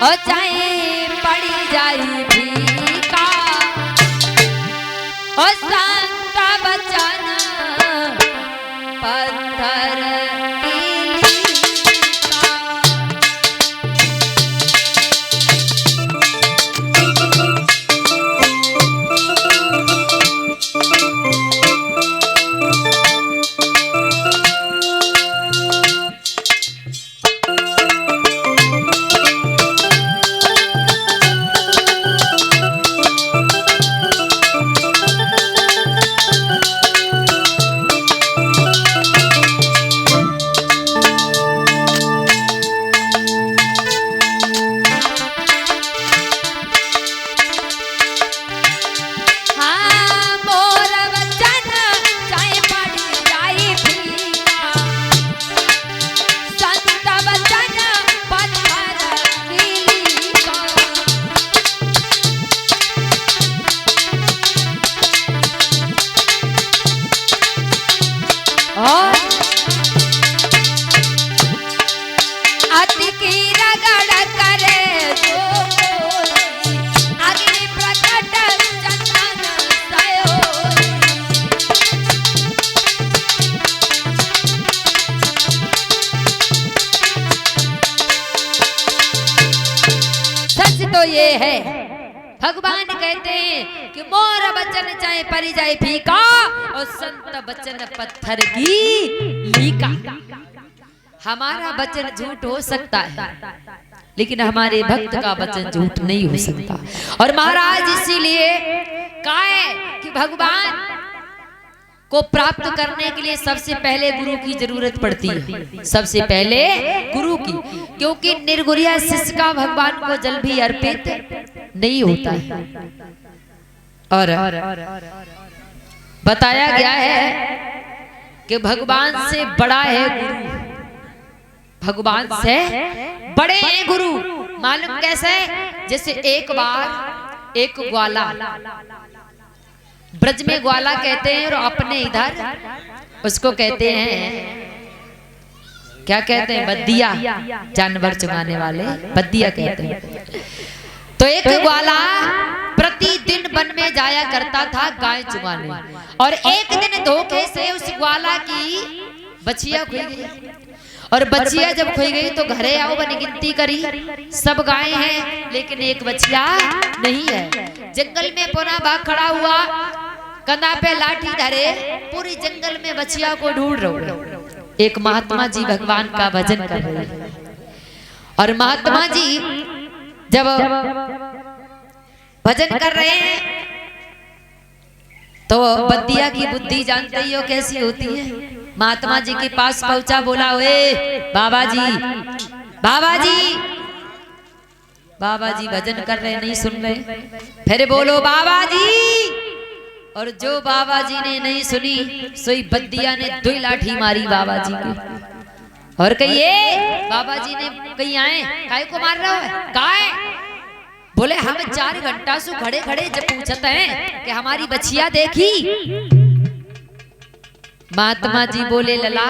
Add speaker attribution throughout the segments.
Speaker 1: और चाहे पड़ी जाई फीका और संत बचन पत्थर तो ये है भगवान कहते हैं कि मोर बचन चाहे परी जाए फीका और संत बचन पत्थर की लीका। हमारा वचन झूठ हो सकता है लेकिन हमारे भक्त का वचन झूठ नहीं हो सकता। और महाराज इसीलिए कहा है कि भगवान को प्राप्त करने के लिए सबसे पहले गुरु की जरूरत पड़ती है, सबसे पहले गुरु की, क्योंकि निर्गुरिया शिष्य का भगवान को जल भी अर्पित नहीं होता है। और बताया गया है कि भगवान से बड़ा है गुरु, भगवान से बड़े हैं गुरु। मालूम कैसे? जैसे एक बार एक ग्वाला, ब्रज में ग्वाला कहते हैं और अपने इधर उसको कहते हैं, क्या कहते हैं, बद्दिया, जानवर चुगाने वाले बद्दिया कहते हैं। तो एक ग्वाला प्रतिदिन वन में जाया करता था गाय चुगाने, और एक दिन धोखे से उस ग्वाला की बछिया खोई गई। और बछिया जब खोई गई तो घरे आओ बनी गिनती करी, सब गाय हैं लेकिन एक बछिया नहीं है। जंगल में पुनः बाघ खड़ा हुआ, कंधा पे लाठी धरे, पूरी जंगल में बछिया को ढूंढ रहे। एक महात्मा जी भगवान का भजन कर रहे हैं, और महात्मा जी जब भजन कर रहे हैं तो बद्दिया की बुद्धि जानते ही हो कैसी होती है। महात्मा जी के पास पहुंचा, बोला, ओए बाबा जी, बाबा जी, बाबा जी भजन कर रहे नहीं सुन रहे, फिर बोलो बाबा जी। और जो बाबा जी ने नहीं सुनी सोई बद्दिया ने 2 लाठी मारी बाबा जी की। और कहिए बाबा जी ने कहीं आए, काय को मार रहा है? काय? बोले हम 4 घंटा से खड़े खड़े जब पूछते हैं कि हमारी बछिया देखी। महात्मा जी बोले, लला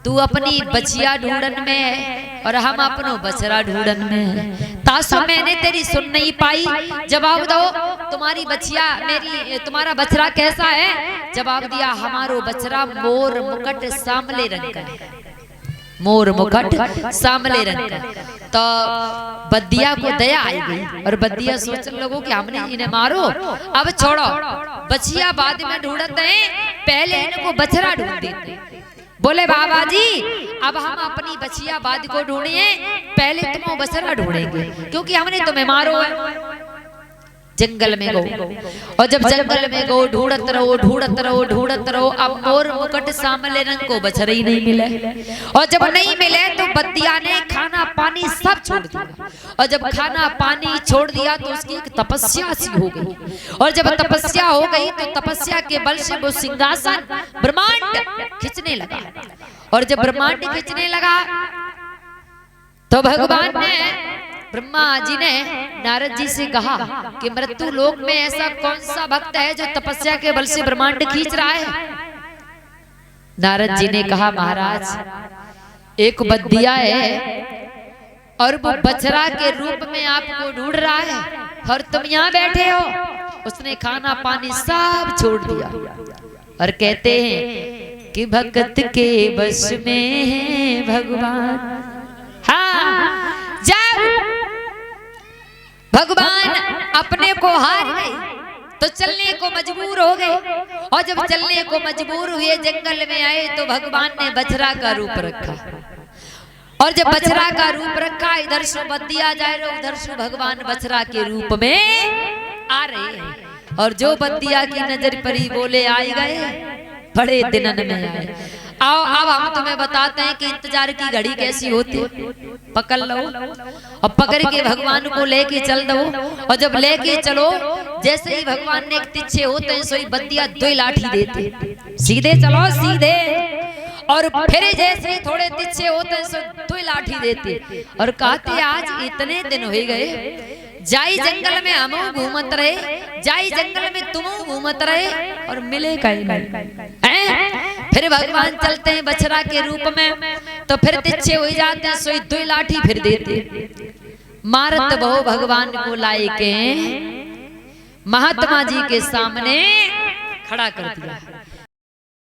Speaker 1: तू अपनी बछिया ढूंढन में है और हम अपनो बछड़ा ढूंढन में है। तासो मैंने तेरी सुन नहीं पाई, जवाब दो तुम्हारी बछिया मेरी, तुम्हारा बछड़ा कैसा है? जवाब दिया, हमारो बछड़ा मोर मुकुट सांवले रंग का है, मोर मुकुट सांवले रंग का। तो बद्दिया को दया आई गई और बद्दिया सोचने लगो कि हमने इन्हें मारो, अब छोड़ो, बछिया बाद में ढूंढते हैं, पहले इनको बछड़ा ढूंढ देते। बोले बाबा जी अब हम अपनी बछिया बाद को ढूंढिए, पहले तुम बछड़ा ढूंढेंगे क्योंकि हमने तुम्हें मारो है। जंगल में गो, और जब जंगल में गो ढूंढत रहो ढूंढत रहो ढूंढत रहो, अब मोर मुकुट सांवले रंग को बछड़ा ही नहीं मिले। और जब नहीं मिले तो बद्दिया ने खाना पानी सब छोड़ दिया, और जब खाना पानी छोड़ दिया तो उसकी एक तपस्या सी हो गई। और जब तपस्या हो गई तो तपस्या के बल से वो सिंहासन ब्रह्मांड खींचने लगा। और जब ब्रह्मांड खींचने लगा तो भगवान ने, ब्रह्मा जी ने नारद जी से कहा कि मृत्यु लोक में ऐसा कौन सा भक्त है जो तपस्या के बल से ब्रह्मांड खींच रहा है? नारद जी ने कहा, महाराज एक बद्दिया है और वो बछड़ा के रूप में आपको ढूंढ रहा है और तुम यहाँ बैठे हो। उसने खाना पानी सब छोड़ दिया और कहते हैं कि भक्त के बस में है भगवान। हाँ, जब भगवान अपने को हार गए तो चलने को मजबूर हो गए, और जब चलने को मजबूर हुए जंगल में आए तो भगवान ने बछड़ा का रूप रखा, और जब बछड़ा का रूप रखा इधर से बदिया जा रहे उधर से भगवान बछड़ा के रूप में आ रहे हैं, और जो बदिया की नजर पड़ी बोले आए गए बड़े दिनन में आए। आओ अब हम तुम्हें बताते हैं कि इंतजार की घड़ी कैसी होती। पकड़ लो और पकड़ के भगवान को लेके चल दो, और जब लेके चलो जैसे ही भगवान ने एक तिच्छे होते हैं सोई बदिया दो लाठी देते, सीधे चलो सीधे, और फिर जैसे थोड़े तिच्छे होते हैं सो दो लाठी देते और कहते आज इतने दिन हो गए जाई जंगल में हम घूमत रहे, जाई जंगल में तुम घूमत रहे और मिले कहीं नहीं। फिर भगवान चलते हैं बछड़ा के रूप में तो फिर तिच्छे हो जाते हैं सोई दो लाठी फिर देते, मारत बहु भगवान को लाए के महात्मा जी के सामने खड़ा कर दिया।